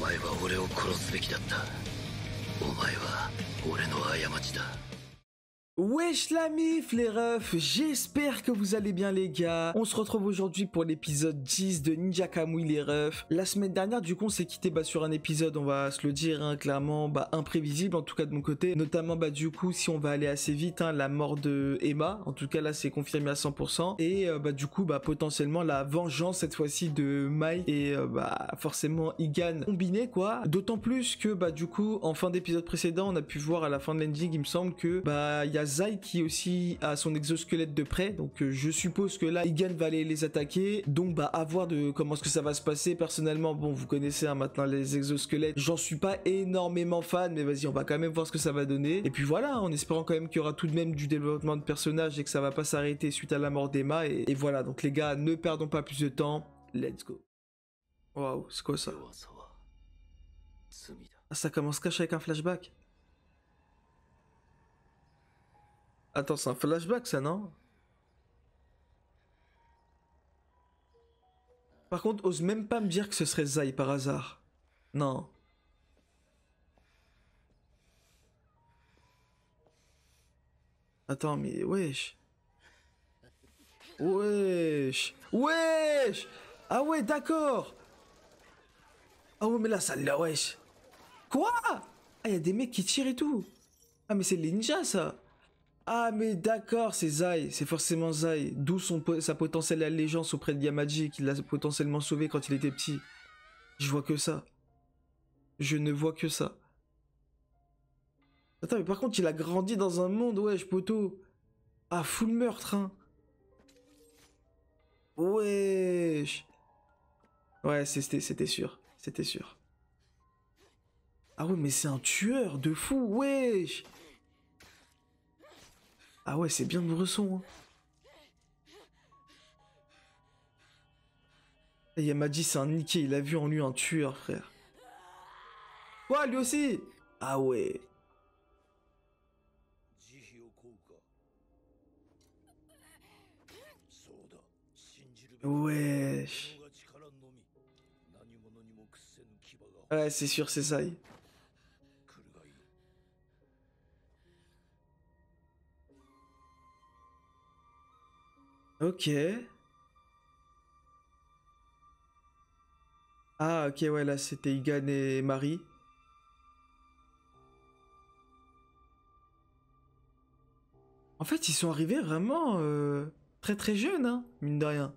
前は俺を殺すべきだった。お前は俺の過ちだ。 Wesh la mif les refs, j'espère que vous allez bien les gars. On se retrouve aujourd'hui pour l'épisode 10 de Ninja Kamui les refs. La semaine dernière du coup on s'est quitté sur un épisode, on va se le dire clairement, imprévisible en tout cas de mon côté. Notamment du coup si on va aller assez vite, la mort de Emma, en tout cas là c'est confirmé à 100%. Et du coup potentiellement la vengeance cette fois-ci de Mike et forcément Igan combiné quoi. D'autant plus que du coup en fin d'épisode précédent on a pu voir à la fin de l'ending il me semble que il y a Zai qui aussi a son exosquelette de près, donc je suppose que là Igan va aller les attaquer, donc à voir de comment est-ce que ça va se passer. Personnellement bon vous connaissez maintenant les exosquelettes, j'en suis pas énormément fan, mais vas-y on va quand même voir ce que ça va donner, et puis voilà en espérant quand même qu'il y aura tout de même du développement de personnage et que ça va pas s'arrêter suite à la mort d'Emma, et voilà donc les gars ne perdons pas plus de temps, let's go. Waouh c'est quoi ça? Ah, ça commence caché avec un flashback. Attends, c'est un flashback ça, non? Par contre, ose même pas me dire que ce serait Zai par hasard. Non. Attends, mais wesh. Wesh. Wesh. Ah ouais, d'accord. Ah ouais, mais là, ça l'a, wesh. Quoi? Ah, y a des mecs qui tirent et tout. Ah, mais c'est les ninjas, ça. Ah mais d'accord, c'est Zai, c'est forcément Zai, d'où sa potentielle allégeance auprès de Yamaji, qui l'a potentiellement sauvé quand il était petit. Je vois que ça. Je ne vois que ça. Attends, mais par contre, il a grandi dans un monde, wesh, poteau. Ah, full meurtre, hein. Wesh. Ouais, c'était sûr, c'était sûr. Ah ouais, mais c'est un tueur de fou, wesh. Ah ouais, c'est bien de bresson. Hein. Et Yamaji, c'est un niqué, il a vu en lui un tueur, frère. Quoi, lui aussi? Ah ouais. Wesh. Ouais, c'est sûr, c'est ça. Ok. Ah, ok, ouais, là, c'était Igan et Marie. En fait, ils sont arrivés vraiment très très jeunes, hein, mine de rien.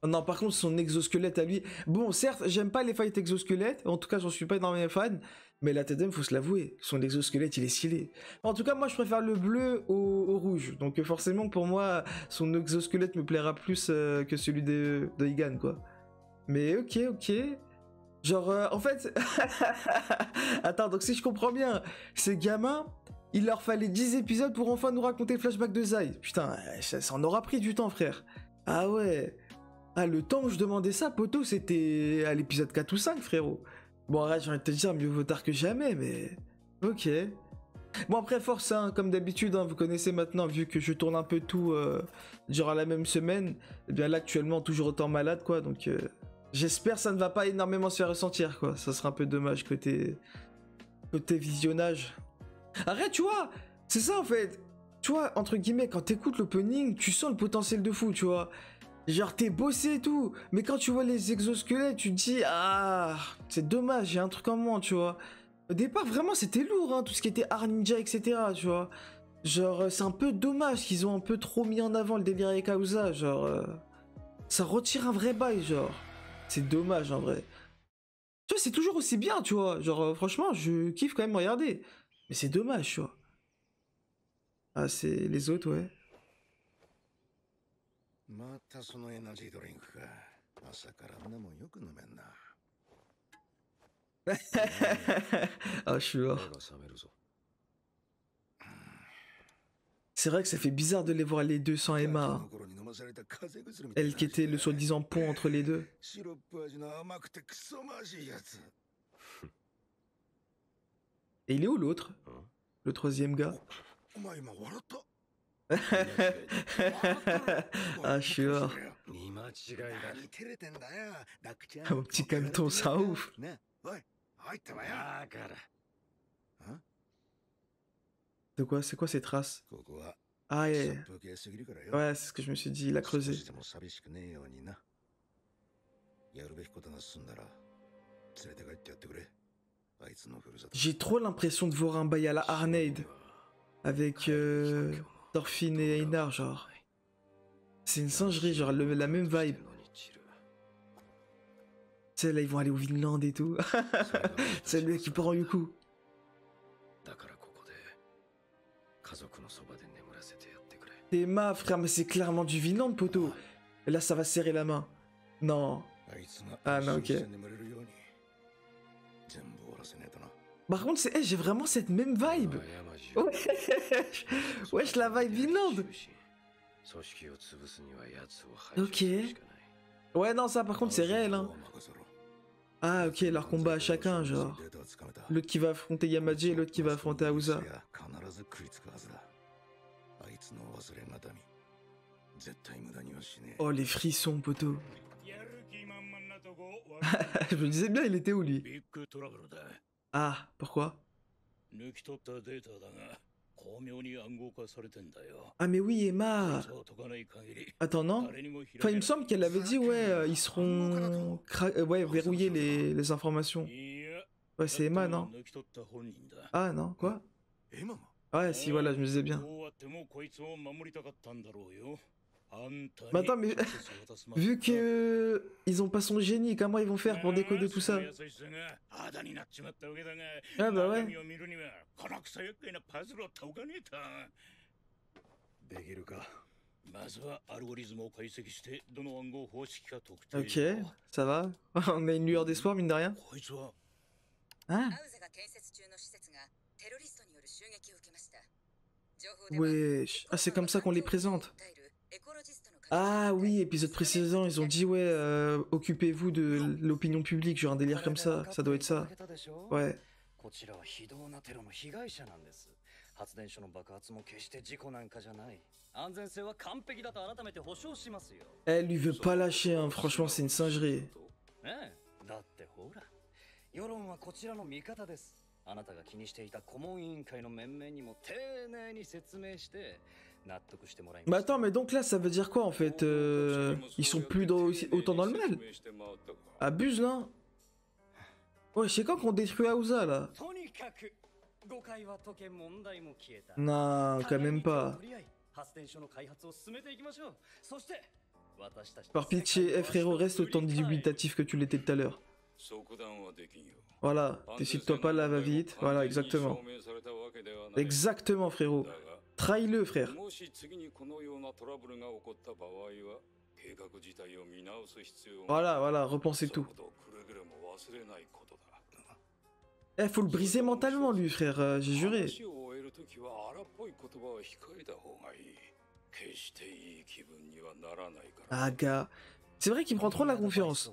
Oh non, par contre, son exosquelette à lui... Bon, certes, j'aime pas les fights exosquelettes, en tout cas, j'en suis pas énormément fan, mais la Tedem, faut se l'avouer, son exosquelette, il est stylé. En tout cas, moi, je préfère le bleu au rouge, donc forcément, pour moi, son exosquelette me plaira plus que celui de Igan, quoi. Mais ok, ok... Genre, en fait... Attends, donc si je comprends bien, ces gamins, il leur fallait 10 épisodes pour enfin nous raconter le flashback de Zai. Putain, ça en aura pris du temps, frère. Ah ouais. Ah, le temps où je demandais ça, poto, c'était à l'épisode 4 ou 5, frérot. Bon, arrête, j'ai envie de te dire, mieux vaut tard que jamais, mais... Ok. Bon, après, force, hein, comme d'habitude, hein, vous connaissez maintenant, vu que je tourne un peu tout durant la même semaine, et bien là, actuellement, toujours autant malade, quoi, donc... J'espère que ça ne va pas énormément se faire ressentir, quoi. Ça sera un peu dommage côté visionnage. Arrête, tu vois. C'est ça, en fait. Tu vois, entre guillemets, quand t'écoutes l'opening, tu sens le potentiel de fou, tu vois. Genre, t'es bossé et tout. Mais quand tu vois les exosquelettes, tu te dis, ah, c'est dommage, j'ai un truc en moins, tu vois. Au départ, vraiment, c'était lourd, hein, tout ce qui était art ninja, etc., tu vois. Genre, c'est un peu dommage qu'ils ont un peu trop mis en avant le délire avec Aouza, genre... Ça retire un vrai bail, genre... C'est dommage en vrai. Tu vois, c'est toujours aussi bien, tu vois. Genre, franchement, je kiffe quand même regarder. Mais c'est dommage, tu vois. Ah, c'est les autres, ouais. Ah, je suis mort. C'est vrai que ça fait bizarre de les voir les deux sans Emma. Elle qui était le soi-disant pont entre les deux. Et il est où l'autre? Le troisième gars? Ah, je suis mort. Mon petit cameton, ça ouf. De quoi? C'est quoi ces traces? Ah, ouais, ouais, c'est ce que je me suis dit, il a creusé. J'ai trop l'impression de voir un bail à la Arneid avec Thorfinn et Einar, genre. C'est une singerie, genre la même vibe. Tu sais, là, ils vont aller au Vinland et tout. C'est le mec qui part en Yuku. Emma, frère, mais c'est clairement du Vinland, poteau. Et là, ça va serrer la main. Non. Ah non, ok. Par contre, j'ai vraiment cette même vibe. Wesh, wesh, la vibe Vinland. Ok. Ouais, non, ça par contre, c'est réel, hein. Ah, ok, leur combat à chacun, genre. L'autre qui va affronter Yamaji et l'autre qui va affronter Aouza. Oh, les frissons, poteau. Je me disais bien, il était où, lui? Ah, pourquoi? Ah, mais oui, Emma. Attends, non? Enfin, il me semble qu'elle avait dit, ouais, ils seront ouais, verrouillés les informations. Ouais, c'est Emma, non? Ah, non, quoi? Ouais, si, voilà, je me disais bien. Mais attends, mais vu que ils ont pas son génie, comment ils vont faire pour décoder tout ça? Ah bah ouais. Ok, ça va. On a une lueur d'espoir, mine de rien. Ah. Wesh. Ah, c'est comme ça qu'on les présente. Ah oui, épisode précédent, ils ont dit ouais, occupez-vous de l'opinion publique, genre un délire comme ça doit être ça. Ouais. Elle lui veut pas lâcher, hein. Franchement c'est une singerie. Mais attends, mais donc là ça veut dire quoi en fait? Ils sont plus autant dans le mal? Abuse là. Ouais, je sais quand qu'on détruit Aouza là. Non, quand même pas. Par pitié, frérot, reste autant dubitatif que tu l'étais tout à l'heure. Voilà, décide-toi pas là, va vite. Voilà, exactement. Exactement, frérot. Trahis-le, frère. Voilà, voilà, repensez tout. Eh, faut le briser mentalement, lui, frère, j'ai juré. Ah, gars. C'est vrai qu'il prend trop la confiance.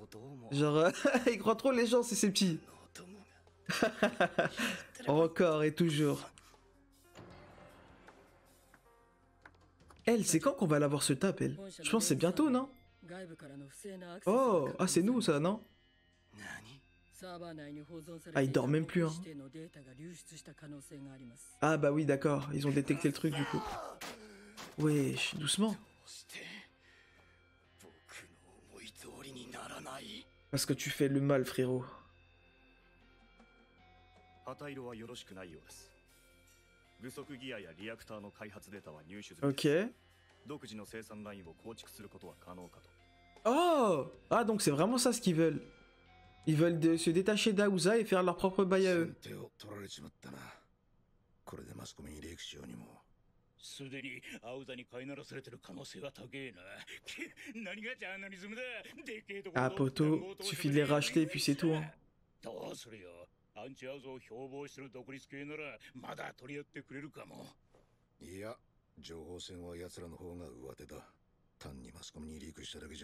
Genre, il croit trop les gens, c'est ses petits. Encore et toujours. Elle, c'est quand qu'on va l'avoir ce tape, elle? Je pense que c'est bientôt, non? Oh, ah c'est nous ça, non? Ah, il dort même plus, hein. Ah bah oui, d'accord, ils ont détecté le truc du coup. Wesh, doucement. Parce que tu fais le mal, frérot. Ok. Oh! Ah, donc c'est vraiment ça ce qu'ils veulent. Ils veulent se détacher d'Aouza et faire leur propre bail à eux. Ah, poto, suffit de les racheter et puis c'est tout, hein. Ah,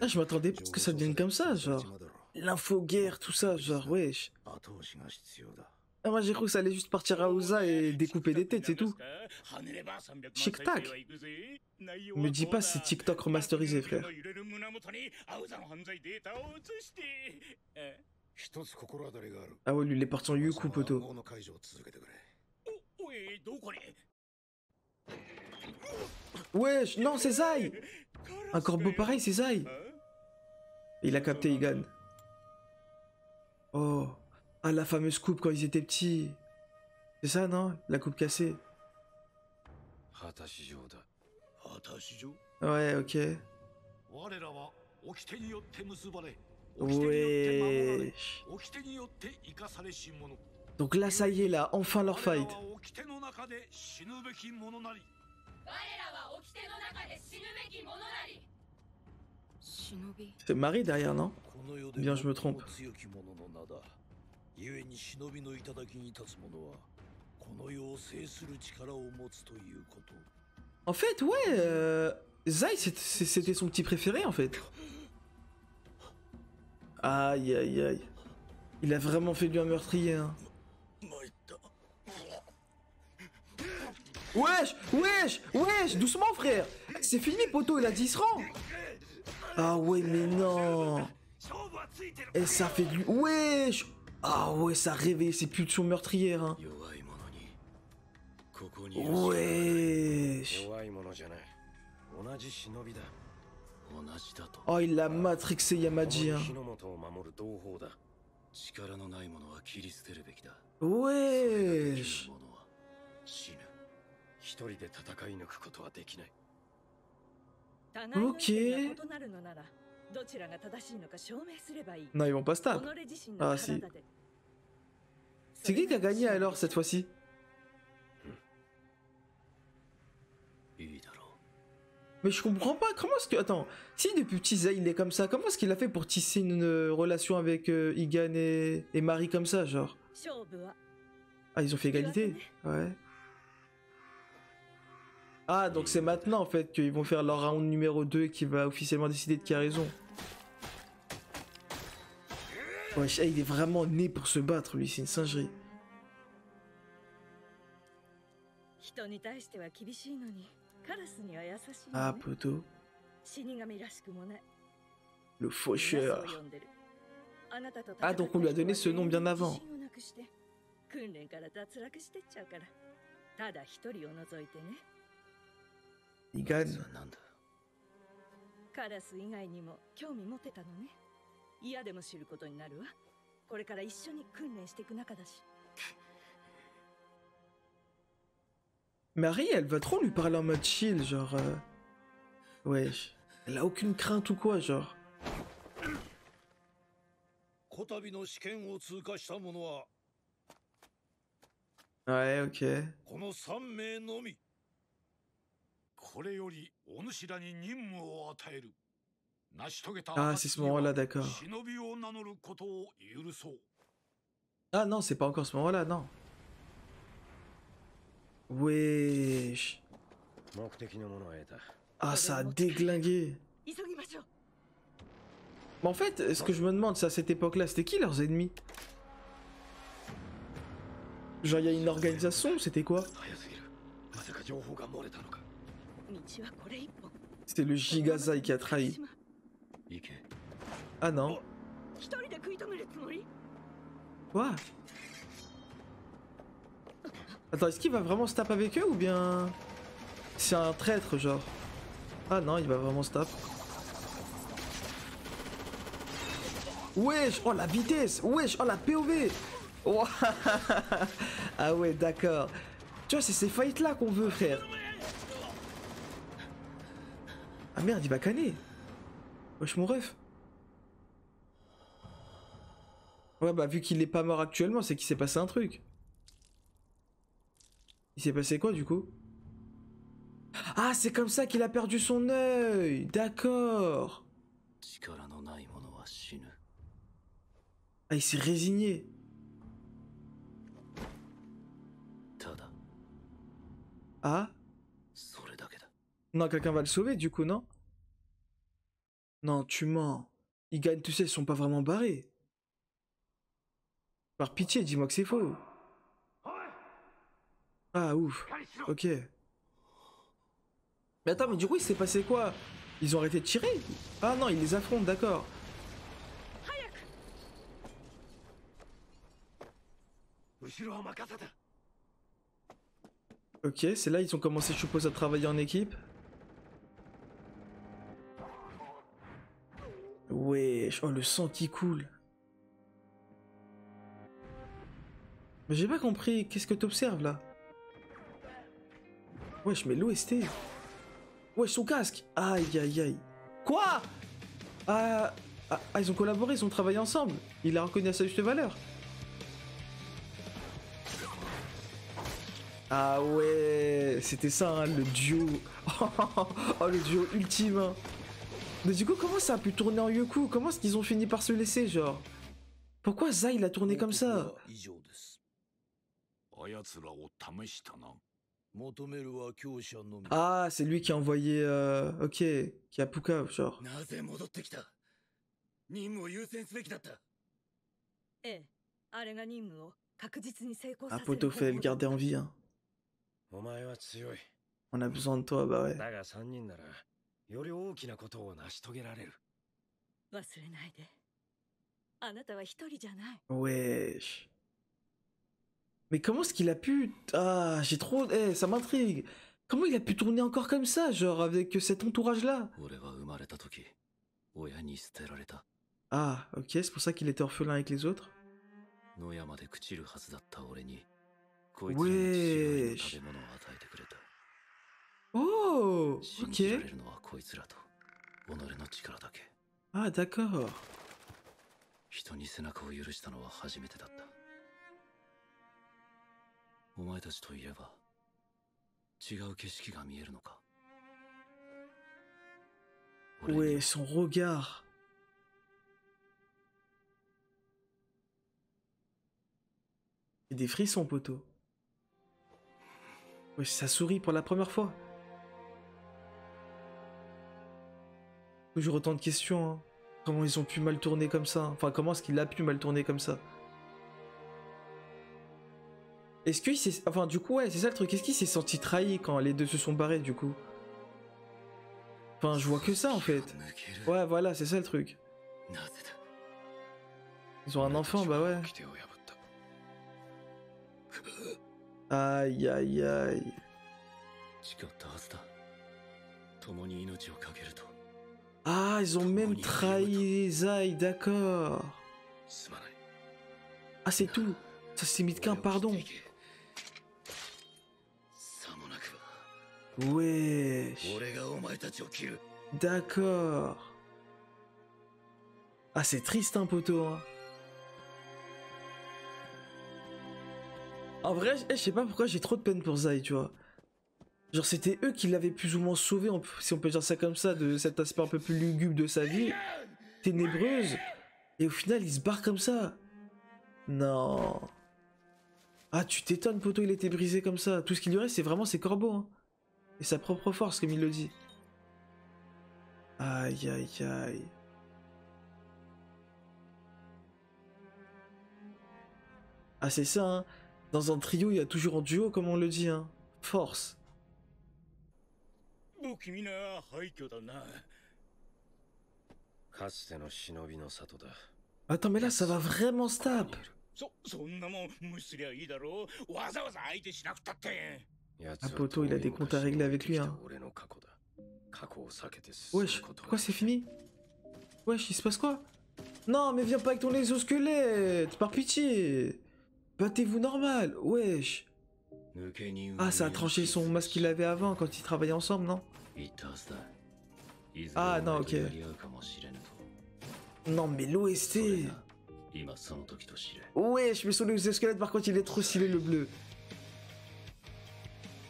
je m'attendais pas à ce que ça devienne comme ça, genre. L'info-guerre, tout ça, genre, wesh. Ah, moi j'ai cru que ça allait juste partir à Aouza et découper des têtes, c'est tout. Tic-tac. Me dis pas c'est TikTok remasterisé, frère. Ah ouais, lui, il est parti en Yuku, poteau. Wesh, non, c'est Zai. Un corbeau pareil, c'est Zai. Il a capté Igan. Oh. Ah, la fameuse coupe quand ils étaient petits. C'est ça, non? La coupe cassée. Ouais, ok. Wesh. Donc là, ça y est, là, enfin leur fight. C'est Marie derrière, non? Bien, je me trompe. En fait, ouais, Zai, c'était son petit préféré, en fait. Aïe, aïe, aïe. Il a vraiment fait de lui un meurtrier, hein. Wesh, wesh, wesh, doucement, frère. C'est fini, poteau, il a 10 rangs. Ah ouais, mais non. Et ça fait de lui... Wesh. Ah ouais, ça réveille ses pulsions meurtrières, hein. Wesh. Oh, il l'a matrixé, Yamaji, hein. Wesh. Ok. Non, ils vont pas se taper. Ah si. C'est qui a gagné alors cette fois-ci? Mais je comprends pas, comment est-ce que... Attends, si depuis petit Zai il est comme ça, comment est-ce qu'il a fait pour tisser une relation avec Igan et Marie comme ça, genre? Ah, ils ont fait égalité? Ouais. Ah, donc c'est maintenant en fait qu'ils vont faire leur round numéro 2 qui va officiellement décider de qui a raison. Wesh, il est vraiment né pour se battre, lui, c'est une singerie. Ah, poteau. Le faucheur. Ah, donc on lui a donné ce nom bien avant. Igan. Marie, elle va trop lui parler en mode chill, genre... Wesh. Elle a aucune crainte ou quoi, genre. Ouais, ok. Ah, c'est ce moment-là, d'accord. Ah non, c'est pas encore ce moment-là, non. Wesh. Ah, ça a déglingué. Mais en fait, ce que je me demande, c'est à cette époque-là, c'était qui leurs ennemis? Genre, il y a une organisation, c'était quoi? C'était le Gigazai qui a trahi. Ah non. Quoi? Attends, est-ce qu'il va vraiment se taper avec eux ou bien... C'est un traître, genre? Ah non, il va vraiment se taper. Wesh, oh la vitesse. Wesh, oh la POV. Oh, ah ouais, d'accord. Tu vois, c'est ces fights-là qu'on veut, frère. Ah merde, il va canner. Wesh, mon ref. Ouais, bah vu qu'il est pas mort actuellement, c'est qu'il s'est passé un truc. Il s'est passé quoi, du coup? Ah, c'est comme ça qu'il a perdu son œil. D'accord. Ah, il s'est résigné. Ah? Non, quelqu'un va le sauver, du coup, non? Non, tu mens. Ils gagnent, tu sais, ils sont pas vraiment barrés. Par pitié, dis-moi que c'est faux. Ah, ouf. Ok. Mais attends, mais du coup, il s'est passé quoi? Ils ont arrêté de tirer? Ah non, ils les affrontent, d'accord. Ok, c'est là ils ont commencé, je suppose, à travailler en équipe. Wesh, oh le sang qui coule. Mais j'ai pas compris, qu'est-ce que t'observes là? Wesh, mais l'OST. Wesh, son casque. Aïe aïe aïe. Quoi? Ils ont collaboré, ils ont travaillé ensemble. Il a reconnu à sa juste valeur. Ah ouais, c'était ça, hein, le duo. Oh, le duo ultime. Hein. Mais du coup, comment ça a pu tourner en Yoku? Comment est-ce qu'ils ont fini par se laisser, genre? Pourquoi Zai il a tourné comme ça? Ah, c'est lui qui a envoyé... Ok, qui a Puka, genre. Ah, Poto fait le garder en vie, hein. On a besoin de toi, bah ouais. Wesh. Mais comment est-ce qu'il a pu... Ah, j'ai trop... Eh, ça m'intrigue. Comment il a pu tourner encore comme ça, genre, avec cet entourage-là? Ah, ok, c'est pour ça qu'il était orphelin avec les autres. Wesh. Oh, ok. Ah, d'accord. Ouais, son regard. Et des frissons, poteau. Ouais, ça sourit pour la première fois. Toujours autant de questions, hein. Comment ils ont pu mal tourner comme ça? Enfin, comment est-ce qu'il a pu mal tourner comme ça? Est-ce qu'il s'est... Enfin, du coup, ouais, c'est ça le truc. Est-ce qu'il s'est senti trahi quand les deux se sont barrés, du coup? Enfin, je vois que ça, en fait. Ouais, voilà, c'est ça le truc. Ils ont un enfant, bah ouais. Aïe, aïe, aïe. Ah, ils ont même trahi Zai, d'accord. Ah, c'est tout. Ça s'est mis qu'un pardon. Wesh. D'accord. Ah, c'est triste, hein, poteau. Hein. En vrai, je sais pas pourquoi j'ai trop de peine pour Zai, tu vois. Genre, c'était eux qui l'avaient plus ou moins sauvé, si on peut dire ça comme ça, de cet aspect un peu plus lugubre de sa vie, ténébreuse. Et au final, il se barre comme ça. Non. Ah, tu t'étonnes, poteau, il était brisé comme ça. Tout ce qu'il lui reste, c'est vraiment ses corbeaux. Hein. Et sa propre force, comme il le dit. Aïe, aïe, aïe. Ah, c'est ça, hein. Dans un trio, il y a toujours un duo, comme on le dit, hein. Force. Attends, mais là, ça va vraiment se taper. Ah, poteau, il a des comptes à régler avec lui, hein. Wesh, pourquoi c'est fini? Wesh, il se passe quoi? Non, mais viens pas avec ton exosquelette, par pitié. Battez-vous normal, wesh. Ah, ça a tranché son masque qu'il avait avant quand ils travaillaient ensemble, non? Ah, non, ok. Non, mais l'OST. Wesh, mais son exosquelette, par contre, il est trop stylé, le bleu.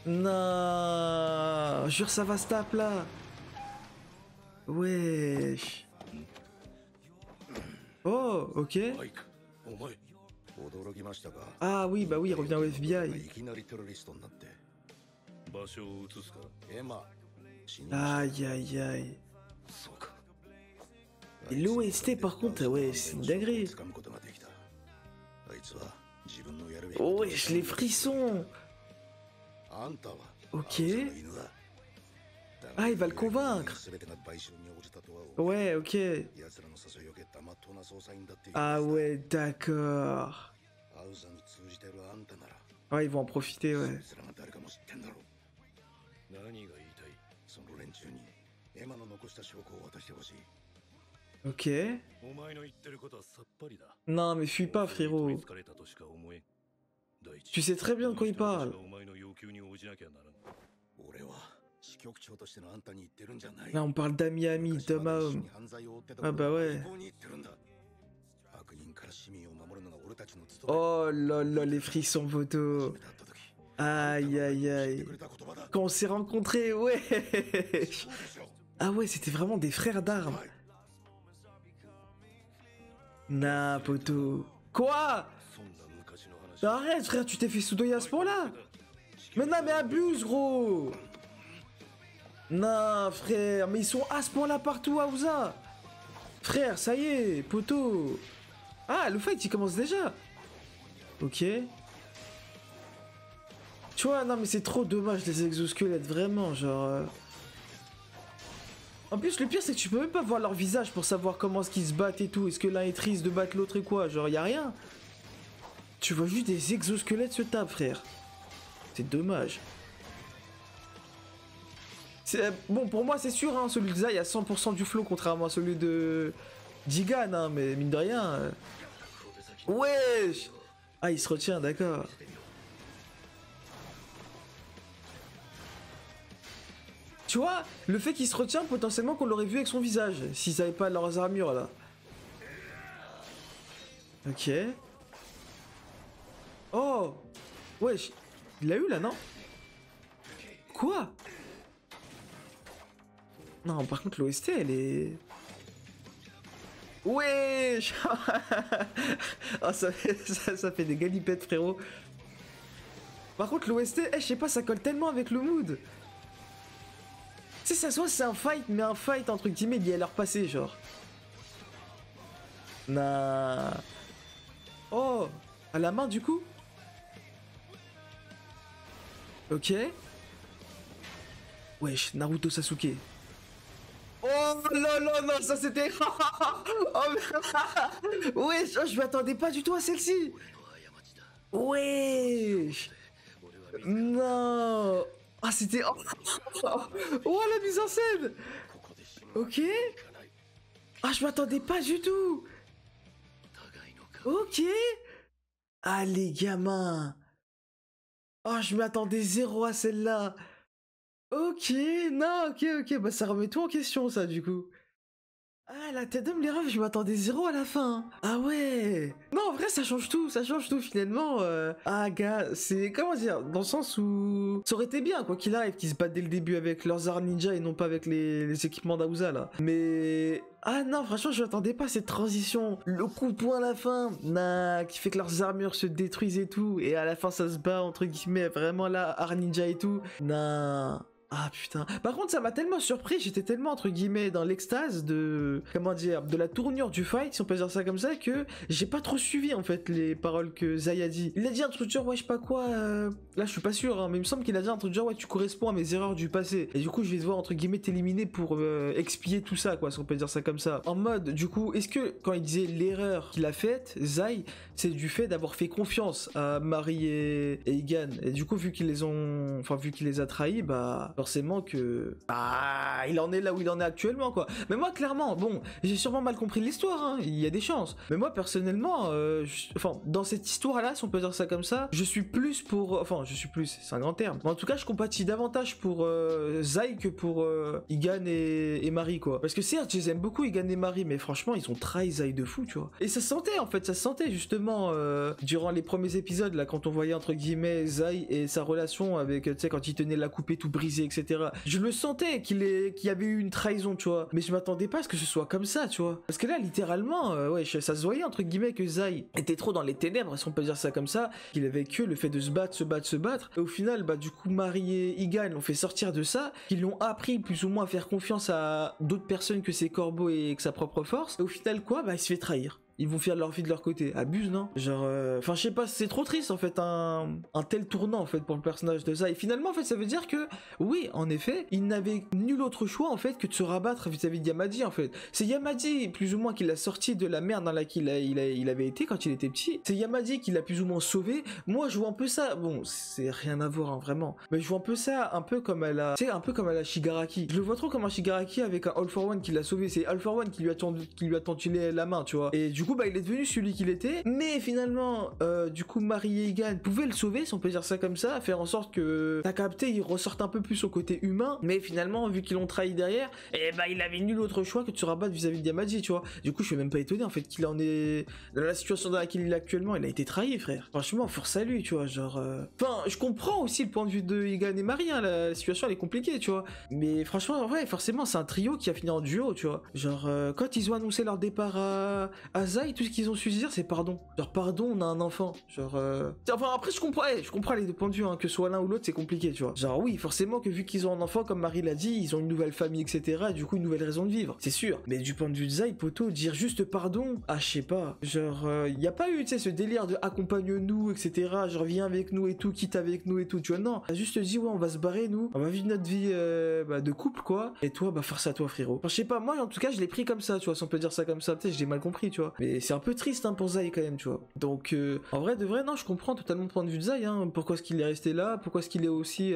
Non, jure, ça va se taper là. Wesh. Oh, ok. Ah oui, bah oui, il revient au FBI. Aïe, aïe, aïe. Et l'OST, par contre, ouais, c'est une dinguerie. Oh, wesh, les frissons. Ok. Ah, il va le convaincre. Ouais, ok. Ah ouais, d'accord. Ouais, ils vont en profiter, ouais. Ok. Non, mais fuis pas, frérot. Tu sais très bien de quoi il parle. Là, on parle d'ami à ami, d'homme à homme. Ah bah ouais. Oh là là, les frissons photos. Aïe aïe aïe. Quand on s'est rencontrés, ouais. Ah ouais, c'était vraiment des frères d'armes. Nah, poto. Quoi? Arrête, frère, tu t'es fait soudoyer à ce point-là? Mais non, mais abuse, gros. Non, frère, mais ils sont à ce point-là partout, Aouza. Frère, ça y est, poto. Ah, le fight, il commence déjà. Ok. Tu vois, non, mais c'est trop dommage, les exosquelettes, vraiment, genre... En plus, le pire, c'est que tu peux même pas voir leur visage pour savoir comment est-ce qu'ils se battent et tout. Est-ce que l'un est triste de battre l'autre et quoi? Genre, y a rien. Tu vois juste des exosquelettes se taper, frère. C'est dommage. Bon, pour moi, c'est sûr, hein, celui de Zai a 100% du flow, contrairement à celui de Jigan, hein, mais mine de rien... Wesh! Ah, il se retient, d'accord. Tu vois, le fait qu'il se retient, potentiellement qu'on l'aurait vu avec son visage, s'ils avaient pas leurs armures, là. Ok. Oh! Wesh! Il l'a eu, là, non? Quoi? Non, par contre, l'OST, elle est... Wesh. Oh, ça fait des galipettes, frérot. Par contre, l'OST, je sais pas, ça colle tellement avec le mood. Tu sais, ça soit c'est un fight, mais un fight entre guillemets lié à leur passé, genre. Nah. Oh, à la main, du coup. Ok. Wesh, Naruto Sasuke. Oh non, non, non, ça c'était... Oh, mais... Wesh, oh, je m'attendais pas du tout à celle-ci. Wesh. Non. Ah, c'était... Oh, oh, la mise en scène. Ok. Ah, je m'attendais pas du tout. Ok. Ah, les gamins. Oh, je m'attendais zéro à celle-là. Ok, non, ok, bah ça remet tout en question, ça, du coup. Ah, la tête d'homme, les refs, je m'attendais zéro à la fin. Ah ouais. Non, en vrai, ça change tout finalement. Ah, gars, c'est, comment dire, dans le sens où ça aurait été bien, quoi qu'il arrive, qu'ils se battent dès le début avec leurs arts ninja et non pas avec les équipements d'Aouza, là. Mais... Ah non, franchement, je m'attendais pas à cette transition. Le coup de poing à la fin, nah, qui fait que leurs armures se détruisent et tout, et à la fin, ça se bat, entre guillemets, vraiment là, art ninja et tout. Nah... Ah putain. Par contre, ça m'a tellement surpris, j'étais tellement entre guillemets dans l'extase de... Comment dire? De la tournure du fight, si on peut dire ça comme ça, que j'ai pas trop suivi en fait les paroles que Zai a dit. Il a dit un truc genre, ouais, je sais pas quoi... Là, je suis pas sûr, hein, mais il me semble qu'il a dit un truc genre, ouais, tu corresponds à mes erreurs du passé. Et du coup, je vais devoir entre guillemets t'éliminer pour expier tout ça, quoi, si on peut dire ça comme ça. En mode, du coup, est-ce que quand il disait l'erreur qu'il a faite, Zai, c'est du fait d'avoir fait confiance à Marie et Igan. Et du coup, vu qu'ils les ont... Enfin, vu qu'il les a trahis, bah... forcément que... Ah, il en est là où il en est actuellement, quoi. Mais moi, clairement, bon, j'ai sûrement mal compris l'histoire, hein, il y a des chances. Mais moi, personnellement, enfin, dans cette histoire-là, si on peut dire ça comme ça, je suis plus pour... Enfin, je suis plus, c'est un grand terme. Mais en tout cas, je compatis davantage pour Zai que pour Igan et Marie, quoi. Parce que certes, je les aime beaucoup, Igan et Marie, mais franchement, ils ont trahi Zai de fou, tu vois. Et ça se sentait, en fait, ça se sentait, justement, durant les premiers épisodes, là, quand on voyait, entre guillemets, Zai et sa relation avec, tu sais, quand il tenait la coupée tout brisé, etc. Je le sentais qu'il y avait eu une trahison, tu vois. Mais je m'attendais pas à ce que ce soit comme ça, tu vois. Parce que là, littéralement, ouais, ça se voyait, entre guillemets, que Zai était trop dans les ténèbres, si on peut dire ça comme ça, qu'il avait que le fait de se battre. Et au final, bah, du coup, Marie et Igan l'ont fait sortir de ça, qu'ils l'ont appris plus ou moins à faire confiance à d'autres personnes que ses corbeaux et que sa propre force. Et au final, quoi, bah, il se fait trahir. ils vont faire leur vie de leur côté. Abuse, non? Genre, enfin, je sais pas, c'est trop triste en fait, un tel tournant en fait pour le personnage de Zai. Et finalement, en fait, ça veut dire que, oui, en effet, il n'avait nul autre choix en fait que de se rabattre vis-à-vis de Yamadi en fait. C'est Yamadi, plus ou moins, qui l'a sorti de la merde dans laquelle il avait été quand il était petit. C'est Yamadi qui l'a plus ou moins sauvé. Moi, je vois un peu ça, bon, c'est rien à voir, hein, vraiment. Mais je vois un peu ça, un peu comme elle a, tu sais, un peu comme elle a Shigaraki. Je le vois trop comme un Shigaraki avec un All for One qui l'a sauvé. C'est All for One qui lui a tendu la main, tu vois. Et du coup, bah, il est devenu celui qu'il était. Mais finalement, du coup, Mari et Igan pouvaient le sauver, si on peut dire ça comme ça, faire en sorte que, t'as capté, il ressorte un peu plus au côté humain. Mais finalement, vu qu'ils l'ont trahi derrière, et bah, il avait nul autre choix que de se rabattre vis-à-vis de Yamadi, tu vois. Du coup, je suis même pas étonné, en fait, qu'il en est dans la situation dans laquelle il est actuellement. Il a été trahi, frère. Franchement, force à lui, tu vois. Genre, enfin, je comprends aussi le point de vue de Igan et Mari, hein, la situation elle est compliquée, tu vois. Mais franchement, ouais, forcément, c'est un trio qui a fini en duo, tu vois. Genre, quand ils ont annoncé leur départ à Zai, tout ce qu'ils ont su dire, c'est pardon. Genre, pardon, on a un enfant. Genre, enfin, après, je comprends les deux points de vue, hein, que soit l'un ou l'autre, c'est compliqué, tu vois. Genre, oui, forcément que vu qu'ils ont un enfant, comme Marie l'a dit, ils ont une nouvelle famille, etc. Et du coup, une nouvelle raison de vivre, c'est sûr. Mais du point de vue de Zai, poto, dire juste pardon, ah, je sais pas. Genre, y a pas eu, tu sais, ce délire de accompagne-nous, etc. Genre, viens avec nous et tout, quitte avec nous et tout, tu vois. Non, t'as juste dit, ouais, on va se barrer, nous. On va vivre notre vie de couple, quoi. Et toi, bah, force à toi, frérot. Enfin, je sais pas, moi, en tout cas, je l'ai pris comme ça, tu vois. Si on peut dire ça comme ça, peut-être, je l'ai mal compris, tu vois. Mais c'est un peu triste, hein, pour Zai, quand même, tu vois. Donc, en vrai, de vrai, non, je comprends totalement le point de vue de Zai, hein. Pourquoi est-ce qu'il est resté là? Pourquoi est-ce qu'il est aussi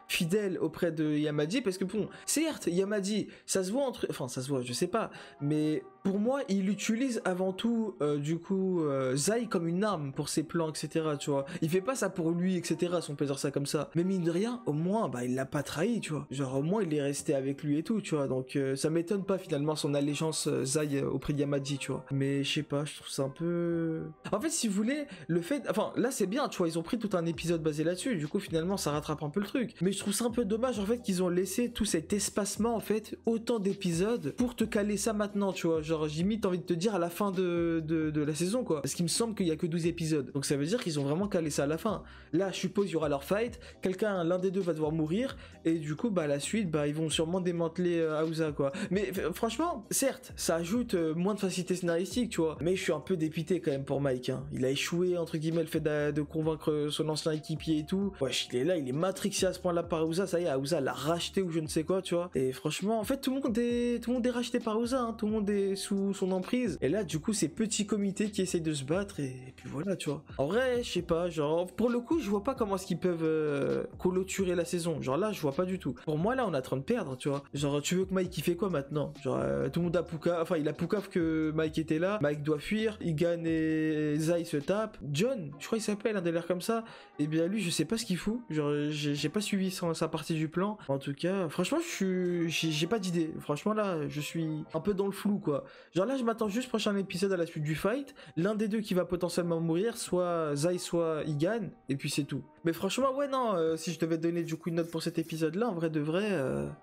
fidèle auprès de Yamadi? Parce que, bon, certes, Yamadi, ça se voit entre... Enfin, ça se voit, je sais pas. Mais pour moi, il utilise avant tout, du coup, Zai comme une arme pour ses plans, etc., tu vois. Il fait pas ça pour lui, etc., si on peut dire ça comme ça. Mais mine de rien, au moins, bah, il l'a pas trahi, tu vois. Genre, au moins, il est resté avec lui et tout, tu vois. Donc, ça m'étonne pas, finalement, son allégeance Zai auprès de Yamadi, tu vois. Mais, je sais pas, je trouve ça un peu... En fait, si vous voulez, le fait... Enfin, là, c'est bien, tu vois, ils ont pris tout un épisode basé là-dessus. Du coup, finalement, ça rattrape un peu le truc. Mais je trouve ça un peu dommage, en fait, qu'ils ont laissé tout cet espacement, en fait, autant d'épisodes pour te caler ça maintenant, tu vois. Genre, j'ai limite envie de te dire à la fin de la saison, quoi. Parce qu'il me semble qu'il y a que 12 épisodes. Donc, ça veut dire qu'ils ont vraiment calé ça à la fin. Là, je suppose, il y aura leur fight. L'un des deux va devoir mourir. Et du coup, bah, à la suite, bah, ils vont sûrement démanteler Aouza, quoi. Mais franchement, certes, ça ajoute moins de facilité scénaristique, tu vois. Mais je suis un peu dépité quand même pour Mike, hein. Il a échoué, entre guillemets, le fait de convaincre son ancien équipier et tout. Wesh, il est là, il est matrixé à ce point-là par Aouza. Ça y est, Aouza l'a racheté ou je ne sais quoi, tu vois. Et franchement, en fait, tout le monde est racheté par Aouza, hein. Tout le monde est sous son emprise. Et là, du coup, c'est petits comités qui essayent de se battre et puis voilà, tu vois. En vrai, je sais pas, genre, pour le coup, je vois pas comment est-ce qu'ils peuvent clôturer la saison. Genre là, je vois pas du tout. Pour moi, là, on est en train de perdre, tu vois. Genre, tu veux que Mike, il fait quoi maintenant? Genre, tout le monde a Poucave, enfin, il a Poucave que Mike était là. Mike doit fuir. Igan et Zai se tapent. John, je crois qu'il s'appelle, un délire comme ça. Et bien, lui, je sais pas ce qu'il fout. Genre, j'ai pas suivi sa partie du plan. En tout cas, franchement, j'ai pas d'idée. Franchement, là, je suis un peu dans le flou, quoi. Genre là, je m'attends juste prochain épisode à la suite du fight. L'un des deux qui va potentiellement mourir, soit Zai, soit Igan. Et puis c'est tout. Mais franchement, ouais, non, si je devais donner du coup une note pour cet épisode-là, en vrai de vrai,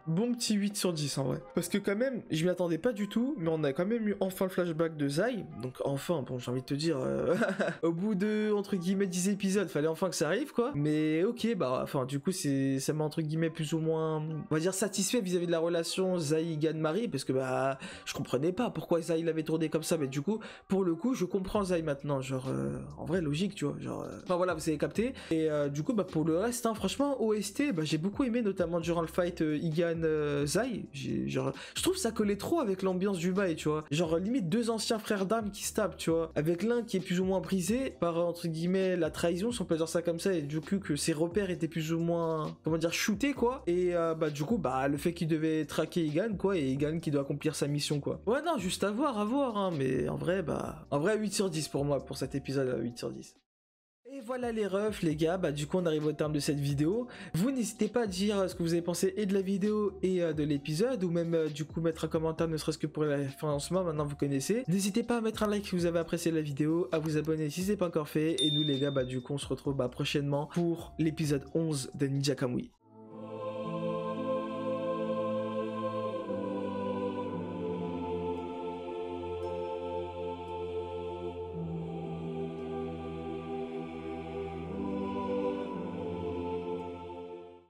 bon petit 8 sur 10 en vrai. Parce que quand même, je m'y attendais pas du tout, mais on a quand même eu enfin le flashback de Zai. Donc enfin, bon, j'ai envie de te dire, au bout de, entre guillemets, 10 épisodes, fallait enfin que ça arrive, quoi. Mais ok, bah, enfin, du coup, ça m'a, entre guillemets, plus ou moins, on va dire, satisfait vis-à-vis de la relation Zai-Igan-Marie, parce que, bah, je comprenais pas pourquoi Zai l'avait tourné comme ça, mais du coup, pour le coup, je comprends Zai maintenant, genre, en vrai, logique, tu vois, genre, enfin voilà, vous avez capté. Et du coup, bah, pour le reste, hein, franchement, OST, bah, j'ai beaucoup aimé, notamment durant le fight Igan-Zai. Genre, je trouve ça collait trop avec l'ambiance du bail, tu vois. Genre, limite deux anciens frères d'armes qui se tapent, tu vois. Avec l'un qui est plus ou moins brisé par, entre guillemets, la trahison, si on peut dire ça comme ça, et du coup, que ses repères étaient plus ou moins, comment dire, shootés, quoi. Et bah, du coup, bah, le fait qu'il devait traquer Igan, quoi, et Igan qui doit accomplir sa mission, quoi. Ouais, non, juste à voir, hein, mais en vrai, bah, en vrai, 8 sur 10 pour moi, pour cet épisode, 8 sur 10. Et voilà les refs les gars, bah du coup on arrive au terme de cette vidéo. Vous n'hésitez pas à dire ce que vous avez pensé et de la vidéo et de l'épisode, ou même du coup mettre un commentaire ne serait-ce que pour la référencement, maintenant vous connaissez. N'hésitez pas à mettre un like si vous avez apprécié la vidéo, à vous abonner si c'est pas encore fait, et nous les gars bah du coup on se retrouve prochainement pour l'épisode 11 de Ninja Kamui.